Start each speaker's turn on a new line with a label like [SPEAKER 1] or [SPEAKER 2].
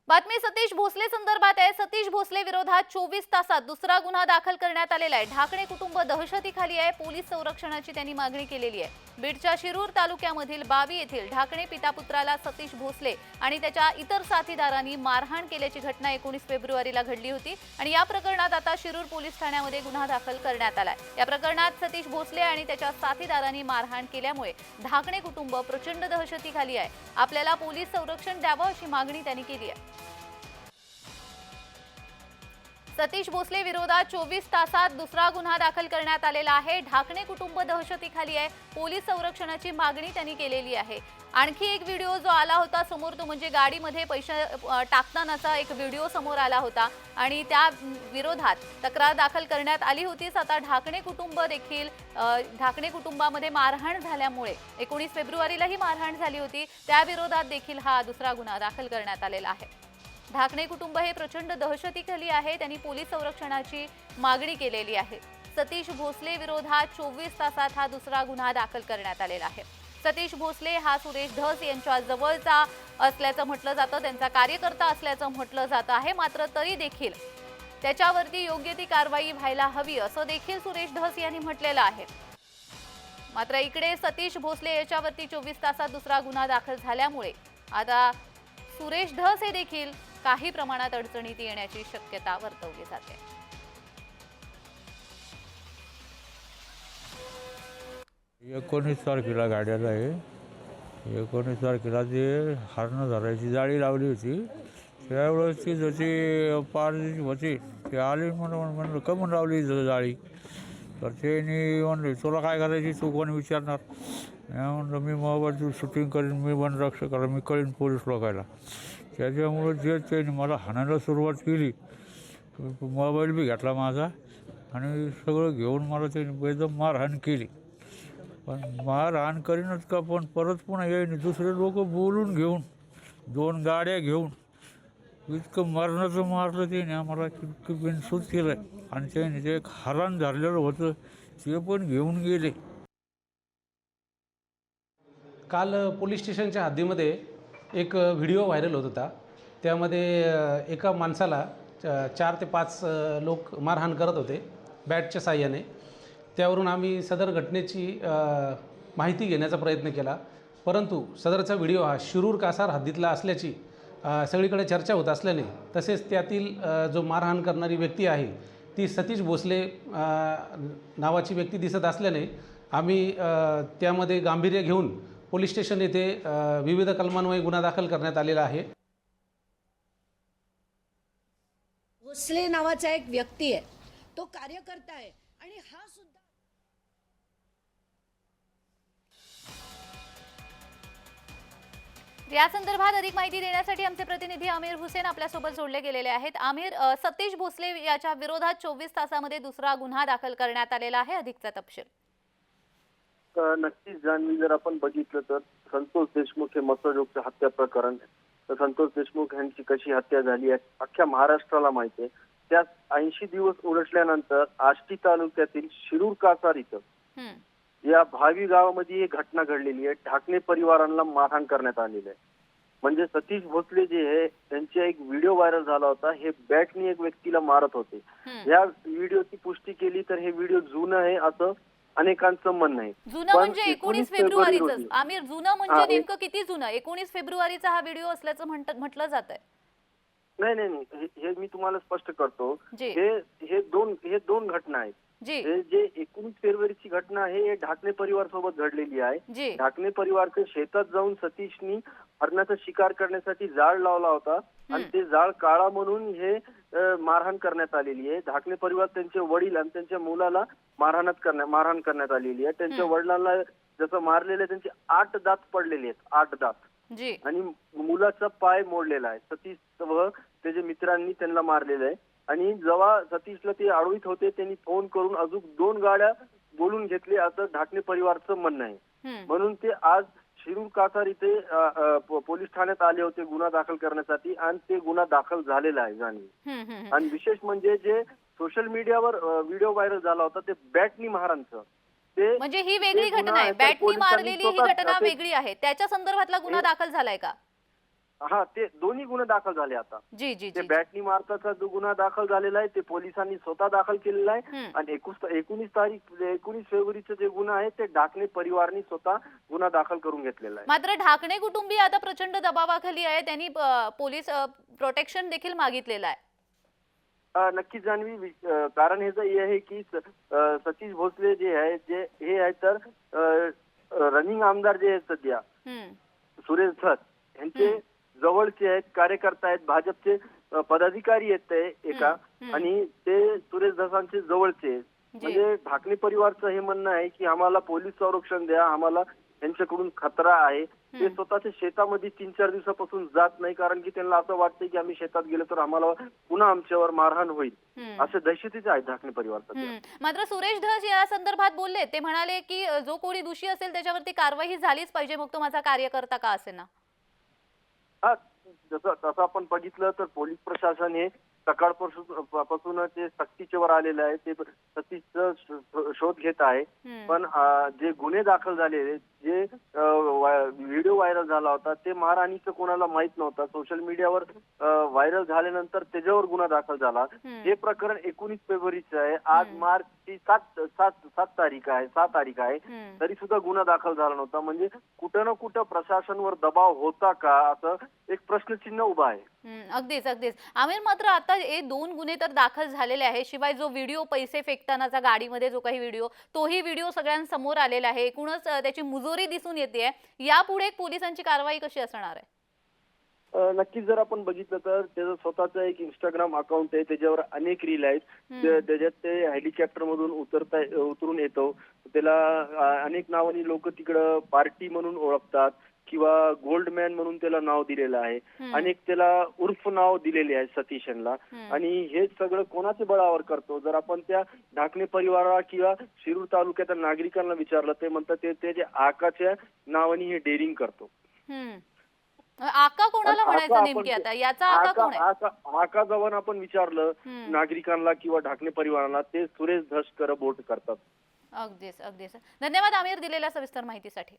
[SPEAKER 1] बातमी सतीश भोसले संदर्भात आहे। सतीश भोसले विरोधात 24 तासात दुसरा गुन्हा दाखल करण्यात आलेला आहे। ढाकणे कुटुंब दहशतीखाली आहे। पोलीस संरक्षणाची त्यांनी मागणी केलेली आहे। बीडच्या शिरूर तालुक्यामधील बावी येथील ढाकणे पिता पुत्राला सतीश भोसले आणि त्याच्या इतर साथीदारांनी मारहाण केल्याची घटना 19 फेब्रुवारीला घडली होती आणि या प्रकरणात आता शिरूर पोलीस ठाण्यामध्ये गुन्हा दाखल करण्यात आलाय। या प्रकरणात सतीश भोसले आणि त्याच्या साथीदारांनी मारहाण केल्यामुळे ढाकणे कुटुंब प्रचंड दहशतीखाली आहे। आपल्याला पोलीस संरक्षण द्यावं अशी मागणी त्यांनी केली आहे। सतीश भोसले विरोधात 24 तासात दुसरा गुन्हा दाखल करण्यात आलेला आहे। ढाकणे कुटुंब दहशतीखाली आहे। पोलीस संरक्षणाची मागणी त्यांनी केलेली आहे। आणखी एक व्हिडिओ जो आला होता समोर तो म्हणजे गाडीमध्ये पैसे टाकतानाचा एक व्हिडिओ समोर आला होता आणि त्या विरोधात तक्रार दाखल करण्यात आली होती। आता ढाकणे कुटुंब देखील ढाकणे कुटुंबामध्ये मारहाण झाल्यामुळे 19 फेब्रुवारीला ही मारहाण झाली होती, त्या विरोधात देखील हा दुसरा गुन्हा दाखल करण्यात आलेला आहे। ढाकणे कुटुंब हे प्रचंड दहशतीखाली आहे। त्यांनी पोलीस संरक्षणाची मागणी केलेली आहे। सतीश भोसले विरोधात 24 तासात हा दुसरा गुन्हा दाखल करण्यात आलेला आहे। सतीश भोसले हा सुरेश धस यांच्या जवळचा असल्याचं म्हटलं जातं, त्यांचा कार्यकर्ता असल्याचं म्हटलं जात आहे। मात्र तरी देखील त्याच्यावरती योग्य ती कारवाई व्हायला हवी असं देखील सुरेश धस यांनी म्हटलेलं आहे। मात्र इकडे सतीश भोसले याच्यावरती 24 तासात दुसरा गुन्हा दाखल झाल्यामुळे आता सुरेश धस हे देखील काही प्रमाणात अडचणीत येण्याची शक्यता वर्तवली जाते।
[SPEAKER 2] 19 तारखेला गाड्याला आहे। 19 तारखेला ते हरणं धरायची जाळी लावली होती। त्यावेळेस ती जशी पारची होती ते आली म्हणलं कमून लावली जाळी, तर त्यांनी म्हणले तुला काय करायची तू कोणी विचारणार। म्हणलं मी मोबाईलची शूटिंग करीन, मी वनरक्षक करा, मी कळीन पोलीस लोकायला। त्याच्यामुळे जे त्यांनी मला हाणायला सुरुवात केली, मोबाईल बी घेतला माझा आणि सगळं घेऊन मला त्यांनी बेदम मारहाण केली। पण मारहाण करीनच का, पण परत पुन्हा येईन दुसरे लोक बोलून घेऊन 2 गाड्या घेऊन इतकं मरणाचं मारलं त्याने आम्हाला, इतकं बिनसूत केलं आणि त्याने जे एक हरण धरलेलं होतं ते पण घेऊन गेले।
[SPEAKER 3] काल पोलीस स्टेशनच्या हद्दीमध्ये एक व्हिडिओ व्हायरल होत होता। त्यामध्ये एका माणसाला 4 ते 5 लोक मारहाण करत होते बॅटच्या साहाय्याने। त्यावरून आम्ही सदर घटनेची माहिती घेण्याचा प्रयत्न केला, परंतु सदरचा व्हिडिओ हा शिरूर कासार हद्दीतला असल्याची सगळीकडे चर्चा होत असल्याने, तसेच त्यातील जो मारहाण करणारी व्यक्ती आहे ती सतीश भोसले नावाची व्यक्ती दिसत असल्याने आम्ही त्यामध्ये गांभीर्य घेऊन पोलीस स्टेशन येथे विविध कलमान्वये गुन्हा दाखल करण्यात आलेला आहे।
[SPEAKER 4] भोसले नावाचा एक व्यक्ती आहे, तो कार्यकर्ता आहे आणि हा सुद्धा
[SPEAKER 1] या संदर्भात अधिक माहिती देण्यासाठी आमचे प्रतिनिधी आमिर हुसेन आपल्यासोबत जोडले गेलेले आहेत। आमिर, सतीश भोसले याच्या विरोधात 24 तासामध्ये दुसरा गुन्हा दाखल करण्यात आलेला आहे, अधिकचा तपशील।
[SPEAKER 5] नक्कीच जान्हवी, जर आपण बघितलं तर संतोष देशमुख हे मसोजोगचं हत्या प्रकरण, तर संतोष देशमुख यांची कशी हत्या झाली आहे अख्ख्या महाराष्ट्राला माहिती आहे। त्यात 80 दिवस उलटल्यानंतर आष्टी तालुक्यातील शिरूर कासार इथं या भावी गावामध्ये एक घटना घडलेली आहे। ढाकणे परिवारांना मारहाण करण्यात आलेलं आहे। म्हणजे सतीश भोसले जे आहे त्यांचा एक व्हिडिओ व्हायरल झाला होता, हे बॅटनी एक व्यक्तीला मारत होते। या व्हिडिओची पुष्टी केली तर हे व्हिडिओ जुनं आहे असं अनेकांचं म्हणणं आहे।
[SPEAKER 1] जुनं म्हणजे 19 फेब्रुवारीचं। आमिर, जुनं म्हणजे नेमकं किती जुनं? 19 फेब्रुवारीचा हा व्हिडिओ असल्याचं म्हटलं जात आहे।
[SPEAKER 5] नाही नाही नाही, हे मी तुम्हाला स्पष्ट करतो।
[SPEAKER 1] जी।
[SPEAKER 5] हे दोन घटना आहेत।
[SPEAKER 1] जी।
[SPEAKER 5] हे जे 19 फेब्रुवारीची घटना आहे हे ढाकणे परिवार सोबत घडलेली आहे। ढाकणे परिवारच्या शेतात जाऊन सतीशनी हरणाचा शिकार करण्यासाठी जाळ लावला होता आणि ते जाळ काळा म्हणून हे मारहाण करण्यात आलेली आहे। ढाकणे परिवार त्यांचे वडील आणि त्यांच्या मुलाला मारहाण करण्यात आलेली आहे। त्यांच्या वडिलांना जसं मारलेलं त्यांचे 8 दात पडलेले आहेत, 8 दात, आणि मुलाचा पाय मोडलेला आहे। सतीश व त्याच्या मित्रांनी त्यांना मारलेलं आहे आणि जेव्हा सतीशला ते अडवित होते त्यांनी फोन करून अजून 2 गाड्या बोलून घेतले असं ढाकणे परिवारचं म्हणणं आहे। म्हणून ते आज शिरूर कासार इथे पोलीस ठाण्यात आले होते गुन्हा दाखल करण्यासाठी आणि ते गुन्हा दाखल झालेला आहे जाणवी। आणि विशेष म्हणजे जे सोशल मीडियावर व्हिडिओ व्हायरल झाला होता ते बॅटनी मारहाणचं, ते
[SPEAKER 1] म्हणजे ही वेगळी घटना आहे। बॅटनी मारलेली ही घटना वेगळी आहे, त्याच्या संदर्भातला गुन्हा दाखल झालाय का?
[SPEAKER 5] हा, ते दोन्ही गुन्हे दाखल झाले आता.
[SPEAKER 1] जी जी
[SPEAKER 5] ते
[SPEAKER 1] जी
[SPEAKER 5] बॅटनी मारताचा जो गुन्हा दाखल झालेला आहे ते पोलिसांनी स्वतः दाखल केलेला आहे.
[SPEAKER 1] हम्म.
[SPEAKER 5] आणि 19 फेब्रुवारीचा जे गुन्हा आहे ते ढाकणे परिवाराने स्वतः गुन्हा दाखल करून घेतलेला आहे.
[SPEAKER 1] मात्र ढाकणे कुटुंबीय आता प्रचंड दबावाखाली आहे. त्यांनी पोलीस प्रोटेक्शन देखील मागितलेलं आहे.
[SPEAKER 5] नक्कीच जान्हवी, कारण हे आहे की सतीश भोसले जे आहे जे हे आहे तर रनिंग आमदार जे आहेत सध्या
[SPEAKER 1] हम्म.
[SPEAKER 5] सुरेश धस यांचे जवळचे आहेत, कार्यकर्ता आहेत, भाजपचे पदाधिकारी आहेत ते एका, आणि ते सुरेश धसांचे जवळचे आहेत. म्हणजे ढाकणे परिवारचं हे म्हणणं आहे की आम्हाला पोलीस संरक्षण द्या, आम्हाला यांच्याकडून खतरा आहे. ते स्वतःच्या शेतामध्ये 3-4 दिवसापासून जात नाही, कारण की त्यांना असं वाटतंय की आम्ही शेतात गेलो तर आम्हाला पुन्हा आमच्यावर मारहाण होईल, असे दहशतीचे आहेत ढाकणे परिवार.
[SPEAKER 1] मात्र सुरेश धस या संदर्भात बोलले, ते म्हणाले की जो कोणी दोषी असेल त्याच्यावरती कारवाई झालीच पाहिजे, मग तो माझा कार्यकर्ता का असेना.
[SPEAKER 5] हा, तसं आपण बघितलं तर पोलीस प्रशासन हे सकाळपासून ते सक्तीच्या वर आलेलं आहे. ते सक्तीचा शोध घेत आहे. पण जे गुन्हे दाखल झालेले, जे व्हिडिओ व्हायरल झाला होता ते मारहाणीचं कोणाला माहित नव्हता. सोशल मीडियावर व्हायरल झाल्यानंतर त्याच्यावर गुन्हा दाखल झाला. हे प्रकरण 19 फेब्रुवारीचं आहे. आज मार्चची 7 तारीख आहे. तरी सुद्धा गुन्हा दाखल झाला नव्हता. म्हणजे कुठं ना कुठं प्रशासनावर दबाव होता का, असं एक प्रश्नचिन्ह उभा आहे.
[SPEAKER 1] अगदीच अगदीच. आमिर, मात्र आता हे 2 गुन्हे तर दाखल झालेले आहे. शिवाय जो व्हिडिओ पैसे फेकतानाचा गाडीमध्ये जो काही व्हिडिओ, तोही व्हिडिओ सगळ्यांसमोर आलेला आहे. एकूणच त्याची मुजोरी दिसून येते. यापुढे पोलिसांची कारवाई कशी असणार आहे?
[SPEAKER 5] नक्कीच जर आपण बघितलं तर त्याचं स्वतःचं एक इंस्टाग्राम अकाउंट आहे, त्याच्यावर अनेक रील आहेत. त्याच्यात ते हेलिकॉप्टर मधून उतरून येतो. त्याला अनेक नावानी लोक तिकडं पार्टी म्हणून ओळखतात किंवा गोल्डमॅन म्हणून त्याला नाव दिलेलं आहे. अनेक त्याला उर्फ नाव दिलेले आहे सतीशनला. आणि हे सगळं कोणाच्या बळावर करतो? जर आपण त्या ढाकणे परिवारा किंवा शिरूर तालुक्यातील नागरिकांना विचारलं, ते म्हणतात ते जे आकाच्या नावाने हे डेअरिंग करतो.
[SPEAKER 1] आका कोणाला म्हणायचं नेमकी आता? याचा आका कोण आहे?
[SPEAKER 5] आका जवान आपण विचारलं नागरिकांना किंवा ढाकणे परिवाराला, ते सुरेश धस बोट करतात.
[SPEAKER 1] अगदीच अगदीच. धन्यवाद आमिर दिलेल्या सविस्तर माहितीसाठी.